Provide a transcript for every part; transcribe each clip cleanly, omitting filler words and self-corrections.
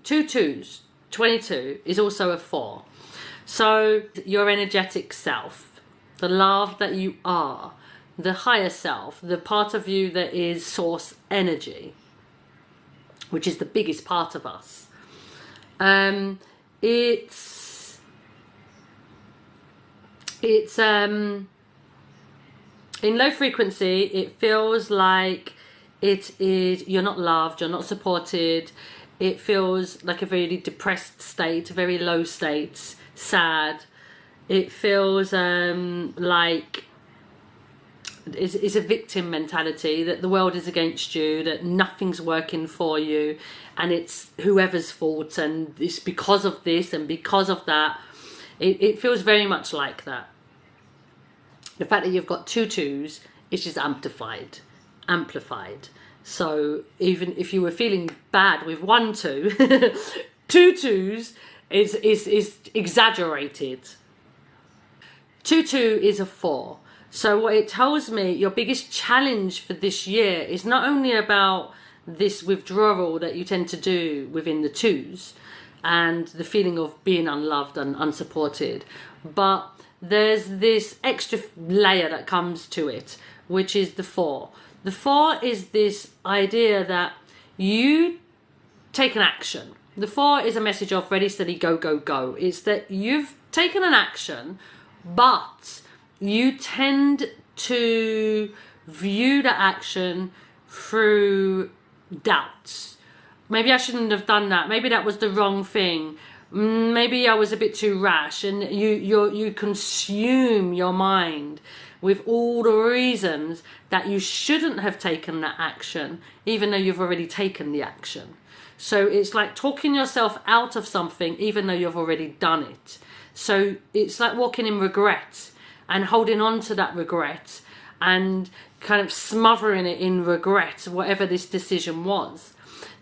two twos, 22 is also a 4. So your energetic self, the love that you are, the higher self, the part of you that is source energy, which is the biggest part of us. It's in low frequency, it feels like you're not loved, you're not supported. It feels like a very depressed state, a very low state, sad. It feels like it's a victim mentality, that the world is against you, that nothing's working for you, and it's whoever's fault, and it's because of this and because of that. It feels very much like that. The fact that you've got two twos is just amplified. So even if you were feeling bad with 1 2, 2 twos is exaggerated. 2 2 is a 4. So what it tells me, your biggest challenge for this year is not only about this withdrawal that you tend to do within the twos and the feeling of being unloved and unsupported, but there's this extra layer that comes to it, which is the 4. The 4 is this idea that you take an action. The 4 is a message of ready, steady, go, go, go. It's that you've taken an action, but you tend to view the action through doubts. Maybe I shouldn't have done that. Maybe that was the wrong thing. Maybe I was a bit too rash, and you consume your mind with all the reasons that you shouldn't have taken that action, even though you've already taken the action. So it's like talking yourself out of something, even though you've already done it. So it's like walking in regret and holding on to that regret and kind of smothering it in regret, whatever this decision was.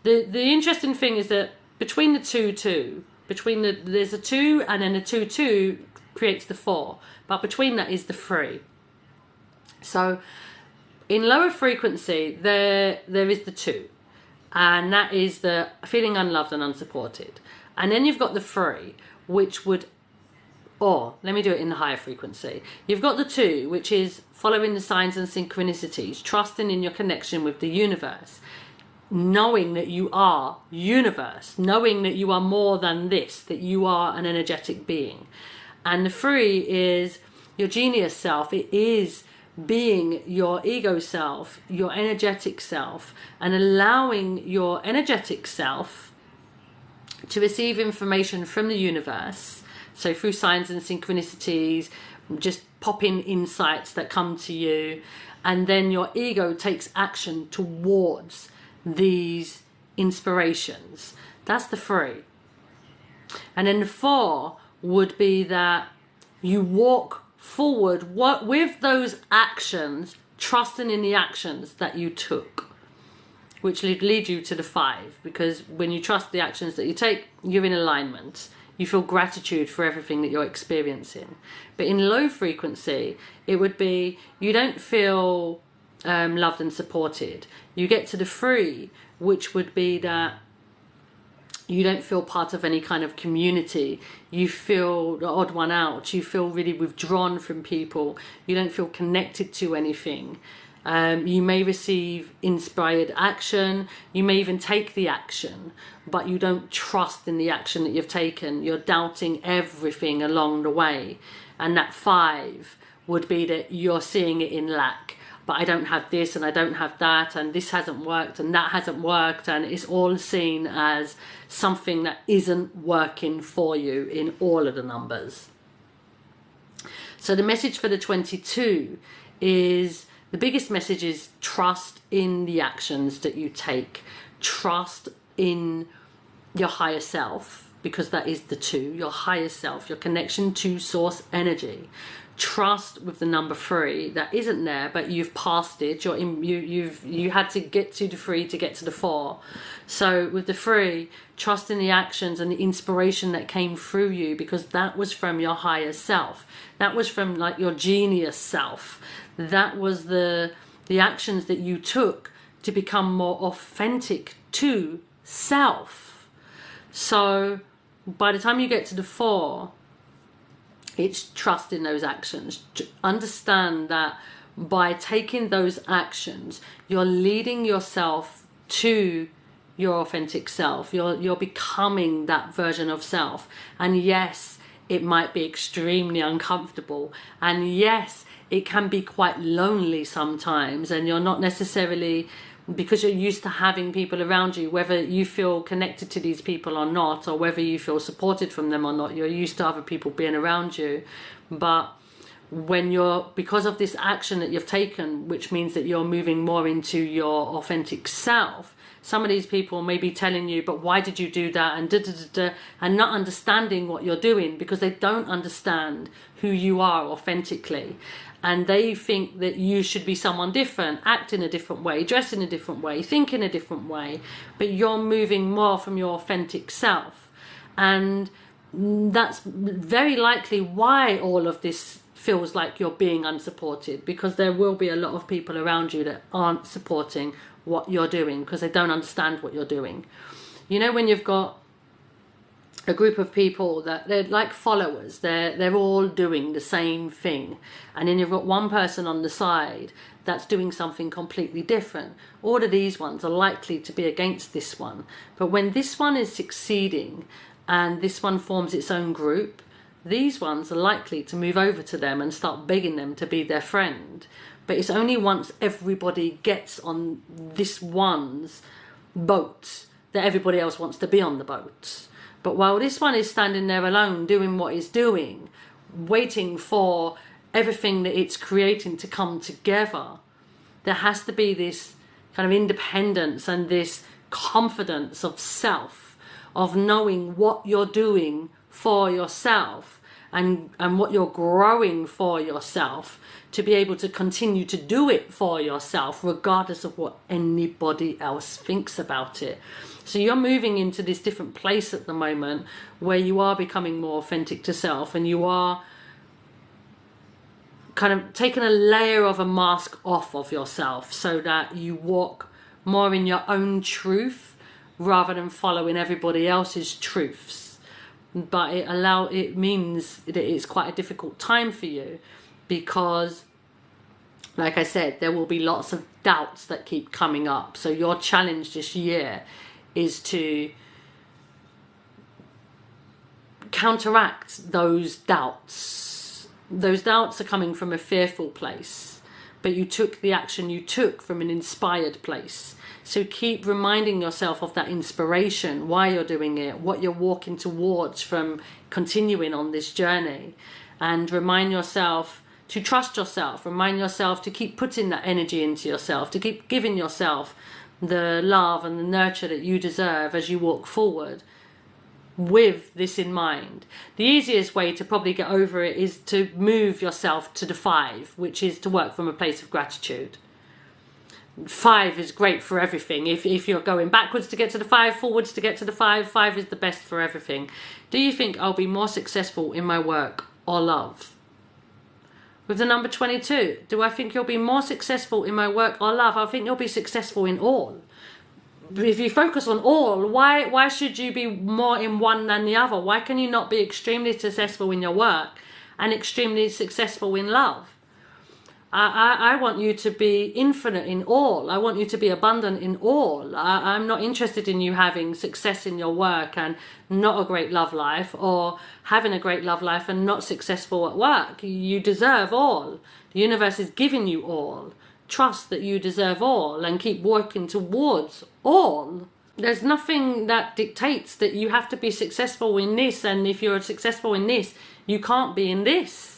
The interesting thing is that between the 2 2, there's a 2, and then the 2 2 creates the 4, but between that is the 3. So in lower frequency, there is the 2, and that is the feeling unloved and unsupported. And then you've got the 3, which would, or let me do it in the higher frequency. You've got the 2, which is following the signs and synchronicities, trusting in your connection with the universe, knowing that you are universe, knowing that you are more than this, that you are an energetic being. And the 3 is your genius self. It is being your ego self, your energetic self, and allowing your energetic self to receive information from the universe. So through signs and synchronicities, just pop-in insights that come to you, and then your ego takes action towards these inspirations. That's the 3. And then the 4 would be that you walk forward with those actions, trusting in the actions that you took, which lead you to the 5, because when you trust the actions that you take, you're in alignment. You feel gratitude for everything that you're experiencing. But in low frequency, it would be you don't feel loved and supported. You get to the 3, which would be that you don't feel part of any kind of community. You feel the odd one out. You feel really withdrawn from people. You don't feel connected to anything. You may receive inspired action. You may even take the action, but you don't trust in the action that you've taken. You're doubting everything along the way. And that 5 would be that you're seeing it in lack. But I don't have this, and I don't have that, and this hasn't worked, and that hasn't worked, and it's all seen as something that isn't working for you in all of the numbers. So the message for the 22 is, the biggest message is trust in the actions that you take. Trust in your higher self, because that is the 2, your higher self, your connection to source energy. Trust with the number 3 that isn't there, but you've passed it. You had to get to the 3 to get to the 4. So with the 3, trust in the actions and the inspiration that came through you, because that was from your higher self. That was from like your genius self. That was the actions that you took to become more authentic to self. So by the time you get to the 4, it's trust in those actions. Understand that by taking those actions, you're leading yourself to your authentic self. You're becoming that version of self. And yes, it might be extremely uncomfortable. And yes, it can be quite lonely sometimes. And you're not necessarily, because you're used to having people around you, whether you feel connected to these people or not, or whether you feel supported from them or not, you're used to other people being around you. But when you're, because of this action that you've taken, which means that you're moving more into your authentic self, some of these people may be telling you, but why did you do that? And and not understanding what you're doing, because they don't understand who you are authentically. And they think that you should be someone different, act in a different way, dress in a different way, think in a different way. But you're moving more from your authentic self. And that's very likely why all of this feels like you're being unsupported, because there will be a lot of people around you that aren't supporting what you're doing because they don't understand what you're doing. You know, when you've got a group of people that they're like followers, they're all doing the same thing, and then you've got one person on the side that's doing something completely different. All of these ones are likely to be against this one, but when this one is succeeding and this one forms its own group, these ones are likely to move over to them and start begging them to be their friend. But it's only once everybody gets on this one's boat that everybody else wants to be on the boat. But while this one is standing there alone, doing what it's doing, waiting for everything that it's creating to come together, there has to be this kind of independence and this confidence of self, of knowing what you're doing for yourself and what you're growing for yourself, to be able to continue to do it for yourself regardless of what anybody else thinks about it. So you're moving into this different place at the moment where you are becoming more authentic to self, and you are kind of taking a layer of a mask off of yourself so that you walk more in your own truth rather than following everybody else's truths. But it means that it's quite a difficult time for you, because like I said, there will be lots of doubts that keep coming up. So your challenge this year is to counteract those doubts. Those doubts are coming from a fearful place, but you took the action you took from an inspired place. So keep reminding yourself of that inspiration, why you're doing it, what you're walking towards from continuing on this journey. And remind yourself to trust yourself, remind yourself to keep putting that energy into yourself, to keep giving yourself the love and the nurture that you deserve as you walk forward with this in mind. The easiest way to probably get over it is to move yourself to the 5, which is to work from a place of gratitude. 5 is great for everything. If you're going backwards to get to the 5, forwards to get to the 5, 5 is the best for everything. Do you think I'll be more successful in my work or love? With the number 22, do I think you'll be more successful in my work or love? I think you'll be successful in all. If you focus on all, why should you be more in one than the other? Why can you not be extremely successful in your work and extremely successful in love? I want you to be infinite in all. I want you to be abundant in all. I'm not interested in you having success in your work and not a great love life, or having a great love life and not successful at work. You deserve all. The universe is giving you all. Trust that you deserve all and keep working towards all. There's nothing that dictates that you have to be successful in this, and if you're successful in this, you can't be in this.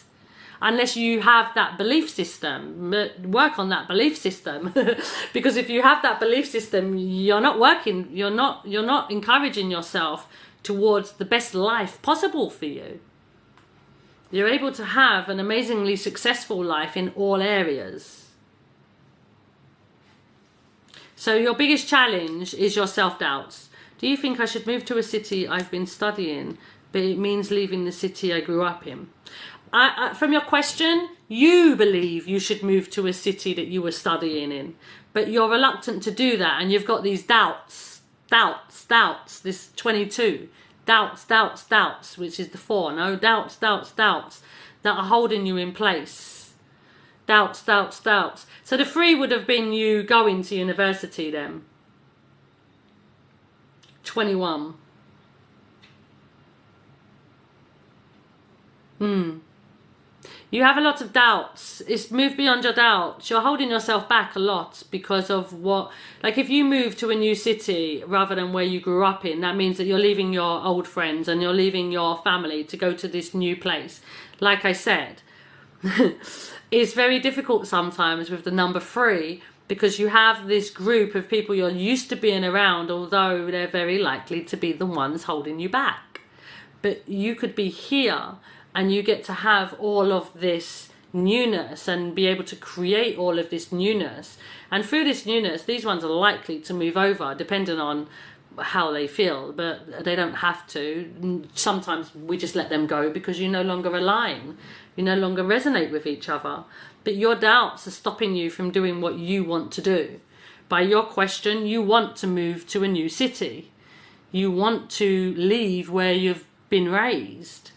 Unless you have that belief system. Work on that belief system. Because if you have that belief system, you're not working, you're not encouraging yourself towards the best life possible for you. You're able to have an amazingly successful life in all areas. So your biggest challenge is your self-doubts. Do you think I should move to a city I've been studying, but it means leaving the city I grew up in? From your question, you believe you should move to a city that you were studying in, but you're reluctant to do that, and you've got these doubts doubts, this 22, doubts, which is the 4, no, doubts that are holding you in place, doubts. So the 3 would have been you going to university then. 21. You have a lot of doubts. It's moved beyond your doubts. You're holding yourself back a lot because of what, like if you move to a new city rather than where you grew up in, that means that you're leaving your old friends and you're leaving your family to go to this new place. Like I said, it's very difficult sometimes with the number 3 because you have this group of people you're used to being around, although they're very likely to be the ones holding you back. But you could be here and you get to have all of this newness and be able to create all of this newness. And through this newness, these ones are likely to move over depending on how they feel, but they don't have to. Sometimes we just let them go because you no longer align. You no longer resonate with each other. But your doubts are stopping you from doing what you want to do. By your question, you want to move to a new city. You want to leave where you've been raised.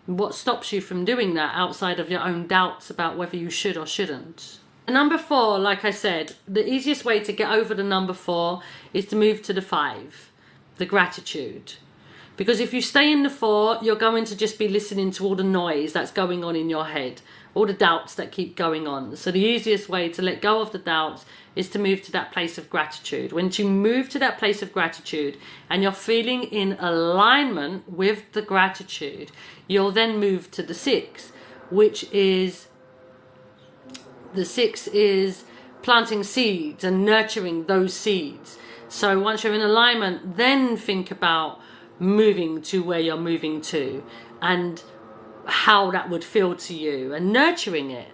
What stops you from doing that outside of your own doubts about whether you should or shouldn't? Number 4, like I said, the easiest way to get over the number 4 is to move to the 5, the gratitude. Because if you stay in the 4, you're going to just be listening to all the noise that's going on in your head, all the doubts that keep going on. So the easiest way to let go of the doubts is to move to that place of gratitude. When you move to that place of gratitude and you're feeling in alignment with the gratitude, you'll then move to the 6, which is, the 6 is planting seeds and nurturing those seeds. So once you're in alignment, then think about moving to where you're moving to and how that would feel to you and nurturing it.